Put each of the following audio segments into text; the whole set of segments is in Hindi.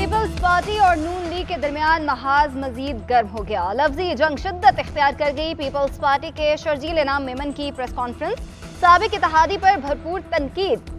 पीपल्स पार्टी और नून लीग के दरमियान महाज मजीद गर्म हो गया। लफ्जी जंग शिद्दत इख्तियार कर गई। पीपल्स पार्टी के शर्जील इनाम मेमन की प्रेस कॉन्फ्रेंस, साबिक इत्तेहादी पर भरपूर तनकीद।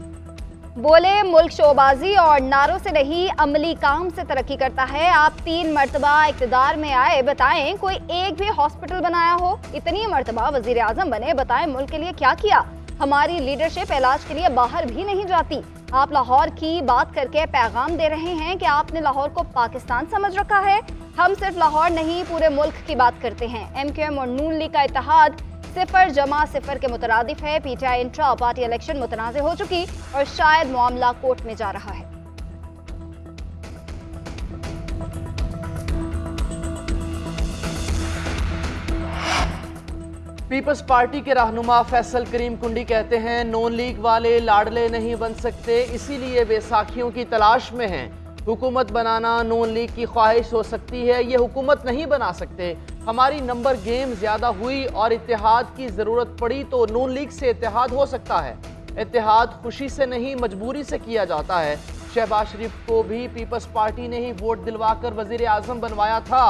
बोले मुल्क शोबाजी और नारों से नहीं अमली काम से तरक्की करता है। आप 3 मरतबा इक़्तिदार में आए, बताएं कोई एक भी हॉस्पिटल बनाया हो? इतनी मरतबा वजीर आजम बने, बताएं मुल्क के लिए क्या किया? हमारी लीडरशिप इलाज के लिए बाहर भी नहीं जाती। आप लाहौर की बात करके पैगाम दे रहे हैं कि आपने लाहौर को पाकिस्तान समझ रखा है। हम सिर्फ लाहौर नहीं पूरे मुल्क की बात करते हैं। MQM और नून लीग का इत्तेहाद 0-0 के मुतरादिफ है। PTI इंट्रा पार्टी इलेक्शन मुतनाज़ हो चुकी और शायद मामला कोर्ट में जा रहा है। पीपल्स पार्टी के रहनुमा फैसल करीम कुंडी कहते हैं नून लीग वाले लाडले नहीं बन सकते, इसीलिए वे साखियों की तलाश में हैं। हुकूमत बनाना नून लीग की ख्वाहिश हो सकती है, ये हुकूमत नहीं बना सकते। हमारी नंबर गेम ज्यादा हुई और इत्तेहाद की जरूरत पड़ी तो नून लीग से इत्तेहाद हो सकता है। इत्तेहाद खुशी से नहीं मजबूरी से किया जाता है। शहबाज शरीफ को भी पीपल्स पार्टी ने ही वोट दिलवाकर वजीर आजम बनवाया था।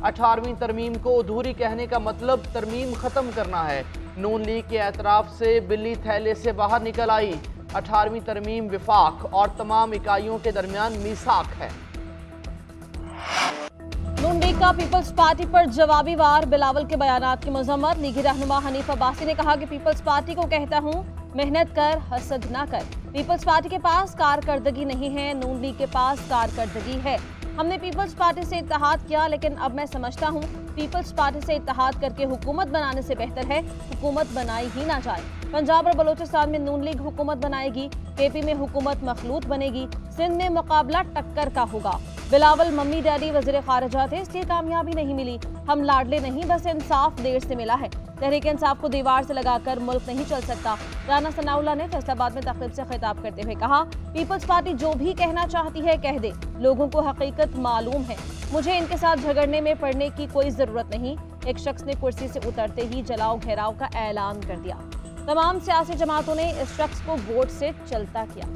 18वीं तरमीम को अधूरी कहने का मतलब तरमीम खत्म करना है। नून लीग के एतराफ से बिल्ली थैले से बाहर निकल आई। 18वीं तरमीम विफाक और तमाम इकाइयों के दरमियान मीसाक है। नून लीग का पीपल्स पार्टी पर जवाबी वार, बिलावल के बयानात की मजम्मत। लीगी रहनुमा हनीफ अब्बासी ने कहा कि पीपल्स पार्टी को कहता हूँ मेहनत कर, हसद ना कर। पीपल्स पार्टी के पास कारकर्दगी नहीं है, नून लीग के पास कारकर्दगी है। हमने पीपल्स पार्टी से इत्तेहाद किया, लेकिन अब मैं समझता हूँ पीपल्स पार्टी से इत्तेहाद करके हुकूमत बनाने से बेहतर है हुकूमत बनाई ही ना जाए। पंजाब और बलोचिस्तान में नून लीग हुकूमत बनाएगी, KP में हुकूमत मखलूत बनेगी, सिंध में मुकाबला टक्कर का होगा। बिलावल मम्मी डैडी वज़ीर ख़ारिजा थे, इसलिए कामयाबी नहीं मिली। हम लाडले नहीं, बस इंसाफ देर से मिला है। तहरीक इंसाफ को दीवार से लगाकर मुल्क नहीं चल सकता। राना सनाउल्लाह ने फैसलाबाद में तकरीब से खिताब करते हुए कहा, पीपल्स पार्टी जो भी कहना चाहती है कह दे, लोगों को हकीकत मालूम है। मुझे इनके साथ झगड़ने में पड़ने की कोई जरूरत नहीं। एक शख्स ने कुर्सी से उतरते ही जलाओ घेराव का ऐलान कर दिया। तमाम सियासी जमातों ने इस शख्स को वोट से चलता किया।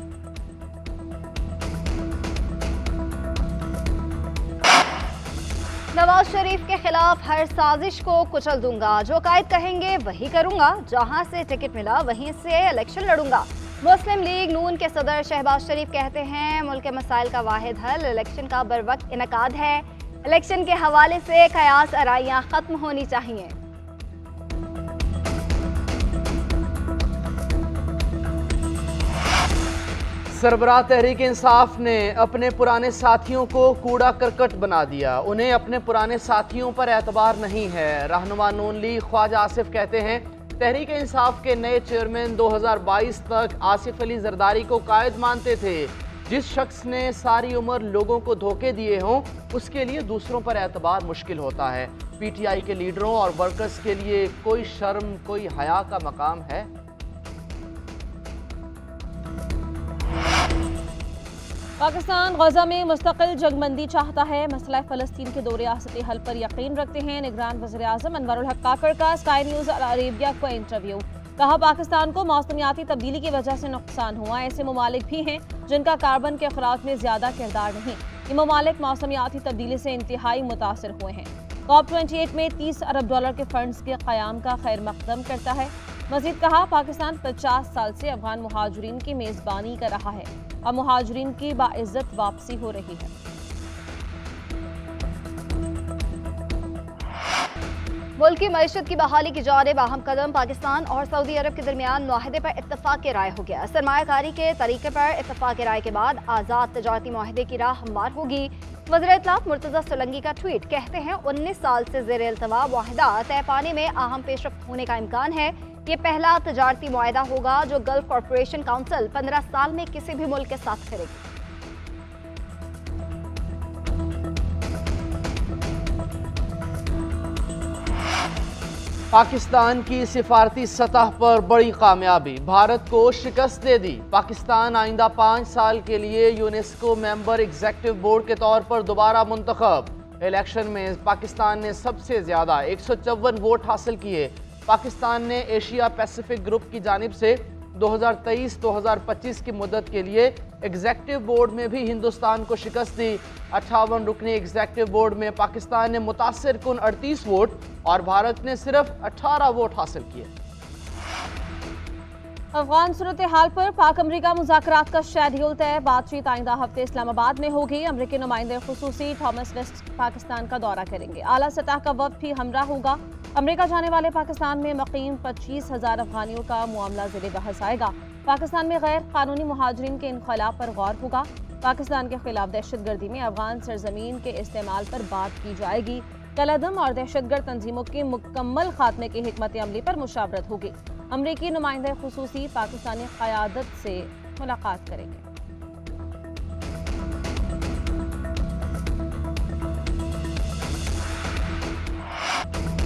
नवाज शरीफ के खिलाफ हर साजिश को कुचल दूंगा, जो कायद कहेंगे वही करूंगा, जहां से टिकट मिला वहीं से इलेक्शन लड़ूंगा। मुस्लिम लीग नून के सदर शहबाज शरीफ कहते हैं मुल्क के मसाइल का वाहिद हल इलेक्शन का बरवक्त इनकाद है। इलेक्शन के हवाले से कयास आराइयां खत्म होनी चाहिए। सरबराह तहरीक इंसाफ ने अपने पुराने साथियों को कूड़ा करकट बना दिया। उन्हें अपने पुराने साथियों पर एतबार नहीं है। रहनुमा नून लीग ख्वाजा आसिफ कहते हैं तहरीक इंसाफ के नए चेयरमैन 2022 तक आसिफ अली जरदारी को कायद मानते थे। जिस शख्स ने सारी उम्र लोगों को धोखे दिए हों उसके लिए दूसरों पर एतबार मुश्किल होता है। PTI के लीडरों और वर्कर्स के लिए कोई शर्म, कोई हया का मकाम है? पाकिस्तान गजा में मुस्तकिल जंगबंदी चाहता है। मसला फ़लस्तीन के 2 रियासती हल पर यकीन रखते हैं। निगरान वज़ीर आज़म अनवरुल हक काकड़ का स्काई न्यूज़ अल अरेबिया को इंटरव्यू। कहा पाकिस्तान को मौसमियाती तब्दीली की वजह से नुकसान हुआ। ऐसे ममालिक भी हैं जिनका कार्बन के अखराज में ज्यादा किरदार नहीं। ये ममालिक मौसमियाती तब्दीली से इंतहाई मुतासर हुए हैं। COP28 में $30 अरब के फंड्स के क़याम का खैर मकदम करता है। मजीद कहा पाकिस्तान 50 साल से अफगान मुहाजिरीन की मेज़बानी कर रहा है। अब मुहाजिरीन की बाइज्जत वापसी हो रही है। मुल्क की मईशत की बहाली की जानिब अहम कदम। पाकिस्तान और सऊदी अरब के दरमियान मुआहदे पर इत्तफाक राय हो गया। सरमायाकारी के तरीके पर इत्तफाक राय के बाद आज़ाद तजारती मुआहदे की राह हमवार होगी। वज़ीर इत्तलात मुर्तज़ा सोलंकी का ट्वीट, कहते हैं 19 साल से ज़ेर इल्तवा मुआहदा तय पाने में अहम पेशरफ्त होने का इम्कान है। ये पहला तजारती मुआहदा होगा जो गल्फ कॉरपोरेशन काउंसिल 15 साल में किसी भी मुल्क के साथ करेगी। पाकिस्तान की सिफारती सतह पर बड़ी कामयाबी, भारत को शिकस्त दे दी। पाकिस्तान आइंदा 5 साल के लिए यूनेस्को मेंबर एग्जीक्यूटिव बोर्ड के तौर पर दोबारा मुंतखब। इलेक्शन में पाकिस्तान ने सबसे ज्यादा 154 वोट हासिल किए। पाकिस्तान ने एशिया पैसिफिक ग्रुप की जानिब से 2023-2025 की मुद्दत के लिए एग्जेक्टिव बोर्ड में भी हिंदुस्तान को शिकस्त दी। 58 रुकनी एग्जेक्टिव बोर्ड में पाकिस्तान ने मुतासिर कुन 38 वोट और भारत ने सिर्फ 18 वोट हासिल किए। अफगान सूरत हाल पर पाक अमरीका मुज़ाकरात का शेड्यूल तय। बातचीत आइंदा हफ्ते इस्लामाबाद में होगी। अमरीकी नुमाइंदे खुसूसी थॉमस वेस्ट पाकिस्तान का दौरा करेंगे। आला सतह का वफ्द भी हमरा होगा। अमरीका जाने वाले पाकिस्तान में मुकीम 25,000 अफगानियों का मामला ज़ेरे बहस आएगा। पाकिस्तान में गैर कानूनी मुहाजिरीन के इनखला पर गौर होगा। पाकिस्तान के खिलाफ दहशतगर्दी में अफगान सरजमीन के इस्तेमाल पर बात की जाएगी। कलअदम और दहशतगर्द तंजीमों के मुकम्मल खात्मे की हिकमत अमली पर मुशावरत होगी। अमरीकी नुमाइंदे खुसूसी पाकिस्तानी क़यादत से मुलाकात करेंगे।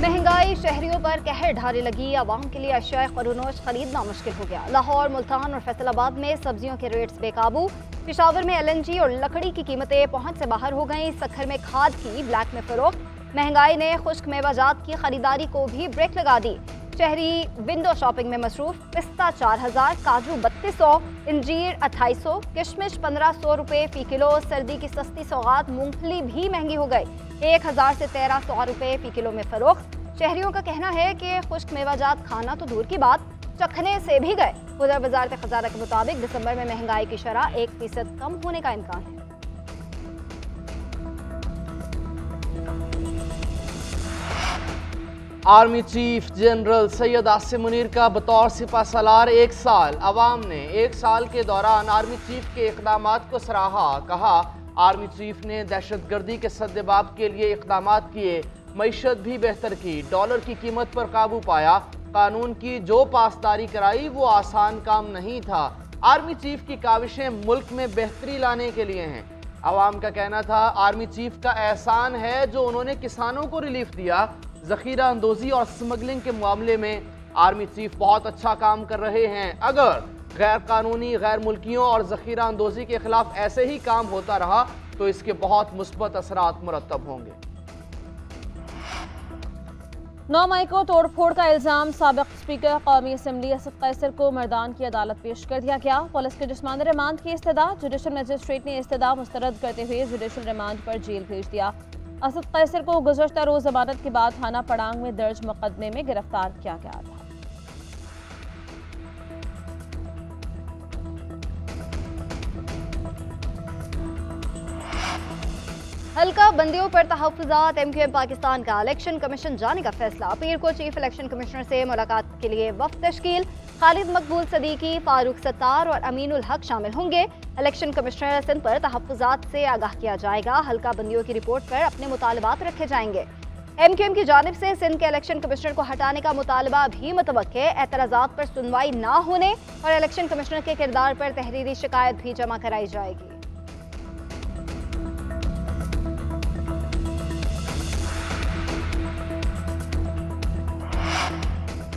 महंगाई शहरियों पर कहर ढाने लगी। आवाम के लिए अशिया ख़ुरूनोश खरीदना मुश्किल हो गया। लाहौर, मुल्तान और फैसलाबाद में सब्जियों के रेट्स बेकाबू। पेशावर में LNG और लकड़ी की कीमतें पहुंच से बाहर हो गईं। सखर में खाद की ब्लैक में फरोख्त। महंगाई ने खुश्क मेवाजात की खरीदारी को भी ब्रेक लगा दी। शहरी विंडो शॉपिंग में मसरूफ। पिस्ता 4,000, काजू 3200, इंजीर 2800, किशमिश 1500 रुपये फी किलो। सर्दी की सस्ती सौगात मूंगफली भी महंगी हो गई। 1000 से 1300 रुपये फी किलो में फरोख्त। शहरियों का कहना है कि खुश्क मेवाजात खाना तो दूर की बात, चखने से भी गए। उधर वजारत खजाना के मुताबिक दिसंबर में महंगाई की शरह 1% कम होने का इम्कान है। Army chief general Syed Asim Munir का बतौर सिपा सलार 1 साल। अवाम ने 1 साल के दौरान आर्मी चीफ के इक़दामात को सराहा। कहा, आर्मी चीफ ने दहशतगर्दी के सद्देबाब के लिए इक़दामात किए, मईशत भी बेहतर की, डॉलर की कीमत पर काबू पाया। कानून की जो पासदारी कराई वो आसान काम नहीं था। आर्मी चीफ की काविशें मुल्क में बेहतरी लाने के लिए हैं। अवाम का कहना था, आर्मी चीफ का एहसान है जो उन्होंने किसानों को रिलीफ दिया। ज़ख़ीरा अंदोज़ी और स्मगलिंग के मामले में आर्मी चीफ बहुत अच्छा काम कर रहे हैं। अगर गैर कानूनी, गैर मुल्कियों और ज़ख़ीरा अंदोज़ी के खिलाफ ऐसे ही काम होता रहा तो इसके बहुत मुस्बत असरात मुरतब होंगे। 9 मई को तोड़फोड़ का इल्ज़ाम साबिक़ स्पीकर कौमी असम्बली असद कैसर को मर्दान की अदालत पेश कर दिया गया। पुलिस के जिस्मानी रिमांड की इस्तदा। जुडिशल मजिस्ट्रेट ने इस्तदा मुस्तरद करते हुए जुडिशल रिमांड पर जेल भेज दिया। असद कैसर को गुज़श्ता रोज़ जमानत के बाद थाना पड़ांग में दर्ज मुकदमे में गिरफ्तार किया गया था। हल्का बंदियों पर तहफ़्फ़ुज़ात। MQM पाकिस्तान का इलेक्शन कमीशन जाने का फैसला। पीर को चीफ इलेक्शन कमिश्नर से मुलाकात के लिए वफ़द तश्कील। खालिद मकबूल सदीकी, फारूक सत्तार और अमीनुल हक शामिल होंगे। इलेक्शन कमिश्नर सिंध पर तहफ़्फ़ुज़ात से आगाह किया जाएगा। हल्का बंदियों की रिपोर्ट पर अपने मुतालबात रखे जाएंगे। MQM की जानिब से सिंध के इलेक्शन कमिश्नर को हटाने का मुतालबा भी मुतवक्के। एतराज़ात पर सुनवाई ना होने और इलेक्शन कमिश्नर के किरदार पर तहरीरी शिकायत भी जमा कराई जाएगी।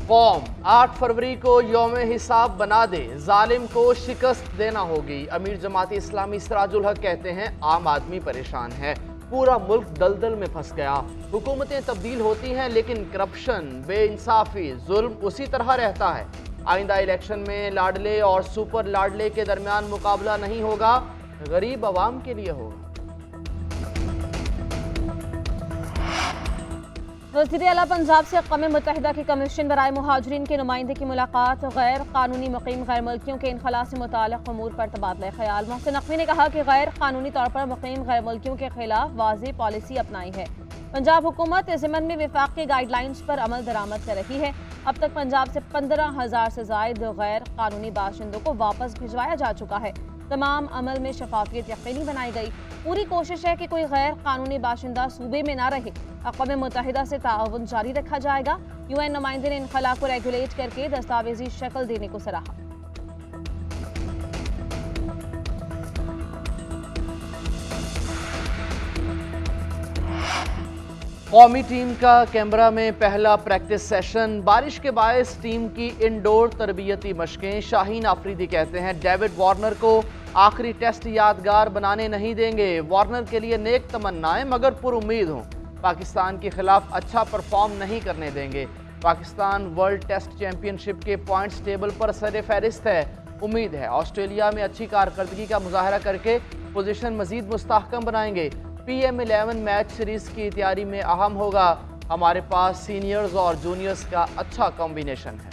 कौम 8 फरवरी को यौम हिसाब बना दे, जालिम को शिकस्त देना होगी। अमीर जमाती इस्लामी सिराजुल हक कहते हैं, आम आदमी परेशान है, पूरा मुल्क दलदल में फंस गया। हुकूमतें तब्दील होती हैं लेकिन करप्शन, बेइंसाफी, जुल्म उसी तरह रहता है। आइंदा इलेक्शन में लाडले और सुपर लाडले के दरमियान मुकाबला नहीं होगा, गरीब आवाम के लिए होगा। वज़ीर आला पंजाब से अक़वाम मुत्तहिदा की कमीशन बराए मुहाजिरीन के नुमाइंदे की मुलाकात। गैर कानूनी मुकीम गैर मुल्कियों के इनखला से मुताल्लिक़ अमूर पर तबादला ख्याल। मोहसिन नकवी ने कहा कि गैर कानूनी तौर पर मुकीम गैर मुल्कियों के खिलाफ वाज़ेह पॉलिसी अपनाई है। पंजाब हुकूमत इस ज़िम्मन में विफाक़ी गाइडलाइंस पर अमल दरामद कर रही है। अब तक पंजाब से 15,000 से ज़ायद गैर कानूनी बाशिंदों को वापस भिजवाया जा चुका है। तमाम अमल में शफाफियत यकीनी बनाई गई। पूरी कोशिश है कि कोई गैर कानूनी बाशिंदा सूबे में ना रहे। अक़वाम मुत्तहिदा से ताउन जारी रखा जाएगा। UN नुमाइंदे ने इनखला को रेगुलेट करके दस्तावेजी शक्ल देने को सराहा। कौमी टीम का कैमरा में पहला प्रैक्टिस सेशन। बारिश के बायस टीम की इंडोर तरबियती मशकें। शाहीन आफरीदी कहते हैं, डेविड वार्नर को आखिरी टेस्ट यादगार बनाने नहीं देंगे। वार्नर के लिए नेक तमन्नाएं मगर पुरुम्मीद हों। पाकिस्तान के खिलाफ अच्छा परफॉर्म नहीं करने देंगे। पाकिस्तान वर्ल्ड टेस्ट चैंपियनशिप के पॉइंट्स टेबल पर सर फहरिस्त है। उम्मीद है ऑस्ट्रेलिया में अच्छी कारकर्दगी का मुजाहरा करके पोजीशन मजीद मुस्तहकम बनाएंगे। PM11 मैच सीरीज की तैयारी में अहम होगा। हमारे पास सीनियर्स और जूनियर्स का अच्छा कॉम्बिनेशन है।